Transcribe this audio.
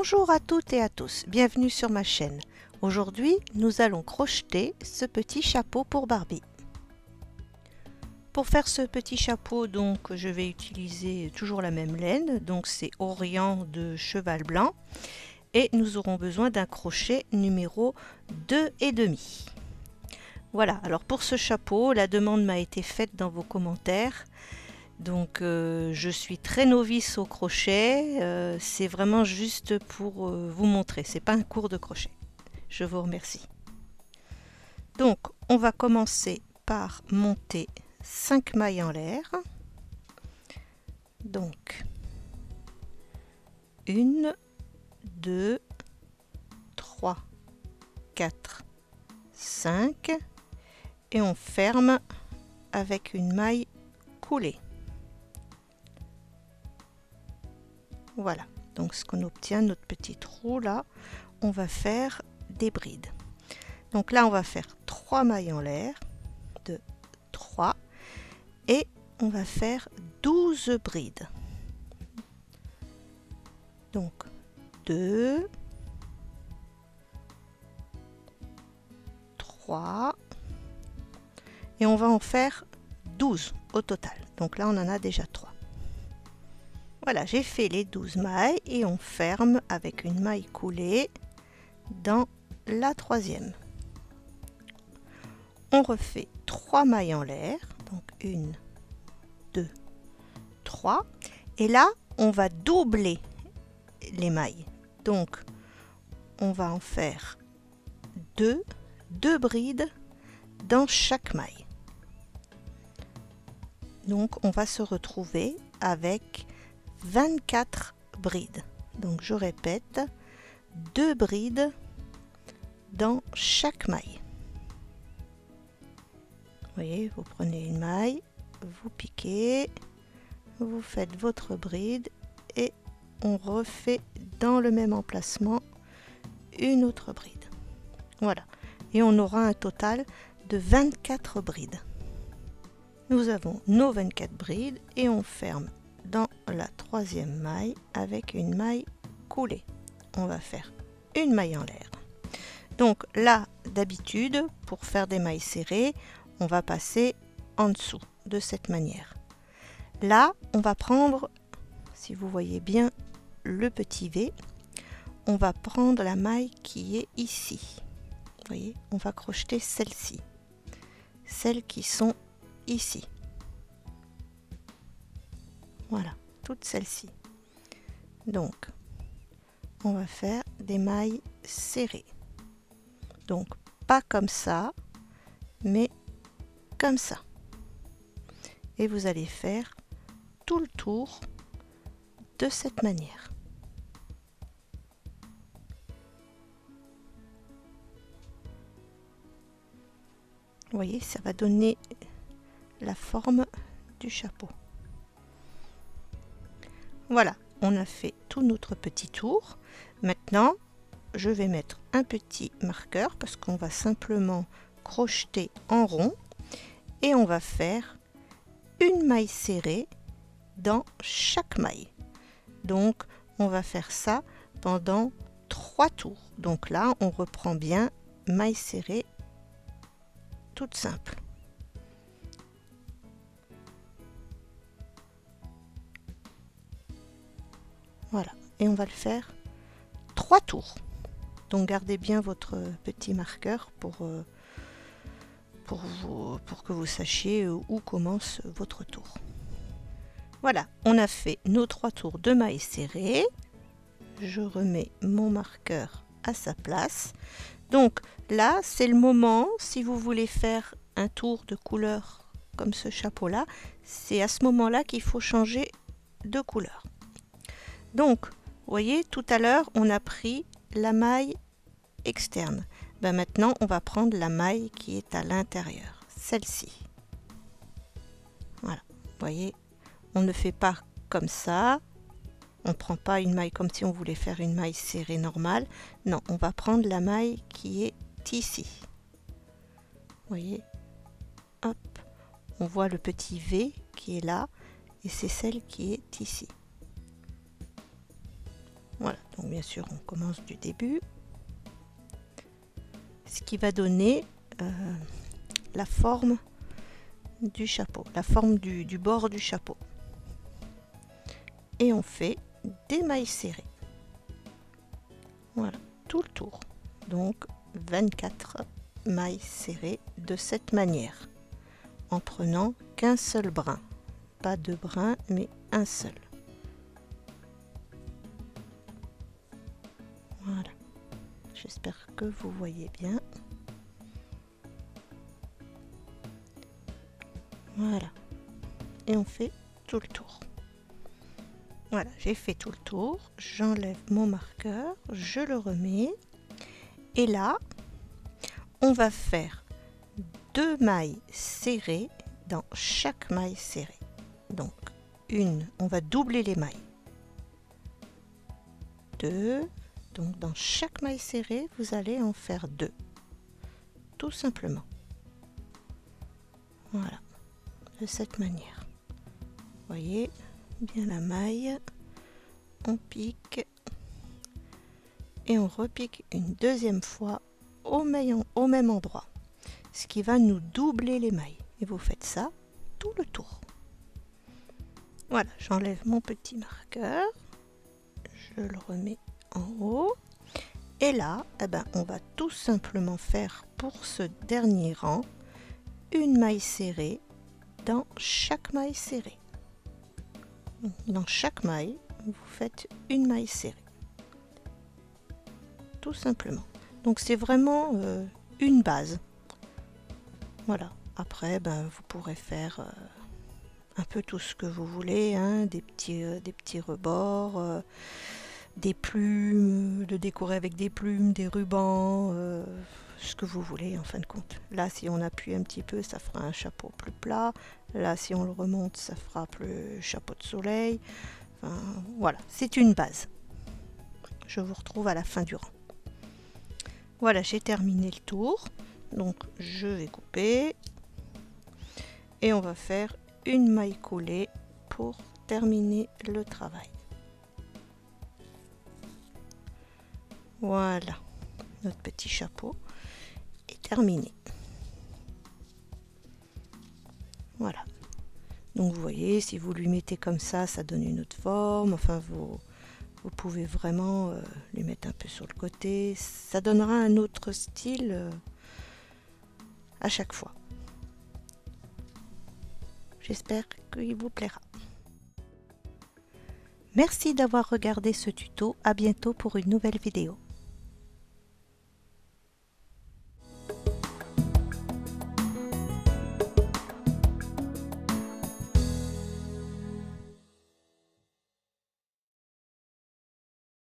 Bonjour à toutes et à tous, bienvenue sur ma chaîne. Aujourd'hui, nous allons crocheter ce petit chapeau pour Barbie. Pour faire ce petit chapeau, donc, je vais utiliser toujours la même laine, donc c'est Orient de cheval blanc. Et nous aurons besoin d'un crochet numéro 2,5. Voilà, alors pour ce chapeau, la demande m'a été faite dans vos commentaires. Donc je suis très novice au crochet, c'est vraiment juste pour vous montrer, c'est pas un cours de crochet. Je vous remercie. Donc on va commencer par monter 5 mailles en l'air. Donc 1, 2, 3, 4, 5 et on ferme avec une maille coulée. Voilà, donc ce qu'on obtient, notre petit trou là, on va faire des brides. Donc là, on va faire 3 mailles en l'air, 2, 3, et on va faire 12 brides. Donc 2, 3, et on va en faire 12 au total. Donc là, on en a déjà 3. Voilà, j'ai fait les 12 mailles et on ferme avec une maille coulée dans la troisième. On refait 3 mailles en l'air, donc 1, 2, 3. Et là, on va doubler les mailles. Donc, on va en faire 2 brides dans chaque maille. Donc, on va se retrouver avec 24 brides. Donc je répète, 2 brides dans chaque maille. Vous voyez, vous prenez une maille, vous piquez, vous faites votre bride et on refait dans le même emplacement une autre bride. Voilà, et on aura un total de 24 brides. Nous avons nos 24 brides et on ferme dans la troisième maille avec une maille coulée. On va faire une maille en l'air. Donc là, d'habitude, pour faire des mailles serrées, on va passer en dessous de cette manière. Là, on va prendre, si vous voyez bien le petit V, on va prendre la maille qui est ici. Vous voyez, on va crocheter celles-ci, celles qui sont ici. Voilà, toutes celles-ci. Donc, on va faire des mailles serrées. Donc, pas comme ça, mais comme ça. Et vous allez faire tout le tour de cette manière. Vous voyez, ça va donner la forme du chapeau. Voilà, on a fait tout notre petit tour. Maintenant, je vais mettre un petit marqueur parce qu'on va simplement crocheter en rond et on va faire une maille serrée dans chaque maille. Donc, on va faire ça pendant 3 tours. Donc là, on reprend bien maille serrée toute simple. Voilà, et on va le faire 3 tours. Donc gardez bien votre petit marqueur pour que vous sachiez où commence votre tour. Voilà, on a fait nos 3 tours de mailles serrées. Je remets mon marqueur à sa place. Donc là, c'est le moment, si vous voulez faire un tour de couleur comme ce chapeau-là, c'est à ce moment-là qu'il faut changer de couleur. Donc, vous voyez, tout à l'heure, on a pris la maille externe. Ben maintenant, on va prendre la maille qui est à l'intérieur, celle-ci. Voilà, vous voyez, on ne fait pas comme ça. On ne prend pas une maille comme si on voulait faire une maille serrée normale. Non, on va prendre la maille qui est ici. Vous voyez, hop, on voit le petit V qui est là et c'est celle qui est ici. Voilà, donc bien sûr on commence du début. Ce qui va donner la forme du chapeau, la forme du bord du chapeau. Et on fait des mailles serrées. Voilà, tout le tour. Donc 24 mailles serrées de cette manière, en prenant qu'un seul brin. Pas deux brins, mais un seul. Voilà. J'espère que vous voyez bien. Voilà. Et on fait tout le tour. Voilà, j'ai fait tout le tour. J'enlève mon marqueur, je le remets. Et là, on va faire 2 mailles serrées dans chaque maille serrée. Donc, on va doubler les mailles. 2. Donc, dans chaque maille serrée, vous allez en faire 2. Tout simplement. Voilà, de cette manière. Vous voyez bien la maille. On pique. Et on repique une deuxième fois au même endroit. Ce qui va nous doubler les mailles. Et vous faites ça tout le tour. Voilà, j'enlève mon petit marqueur. Je le remets en haut. Et là, on va tout simplement faire pour ce dernier rang une maille serrée dans chaque maille serrée. Dans chaque maille, vous faites une maille serrée. Tout simplement. Donc c'est vraiment une base. Voilà. Après, vous pourrez faire un peu tout ce que vous voulez, hein, des petits rebords, des plumes, de décorer avec des plumes, des rubans, ce que vous voulez en fin de compte. Là, si on appuie un petit peu, ça fera un chapeau plus plat. Là, si on le remonte, ça fera plus chapeau de soleil. Enfin, voilà, c'est une base. Je vous retrouve à la fin du rang. Voilà, j'ai terminé le tour. Donc, je vais couper. Et on va faire une maille coulée pour terminer le travail. Voilà, notre petit chapeau est terminé. Voilà. Donc vous voyez, si vous lui mettez comme ça donne une autre forme. Enfin, vous pouvez vraiment lui mettre un peu sur le côté. Ça donnera un autre style à chaque fois. J'espère qu'il vous plaira. Merci d'avoir regardé ce tuto. À bientôt pour une nouvelle vidéo.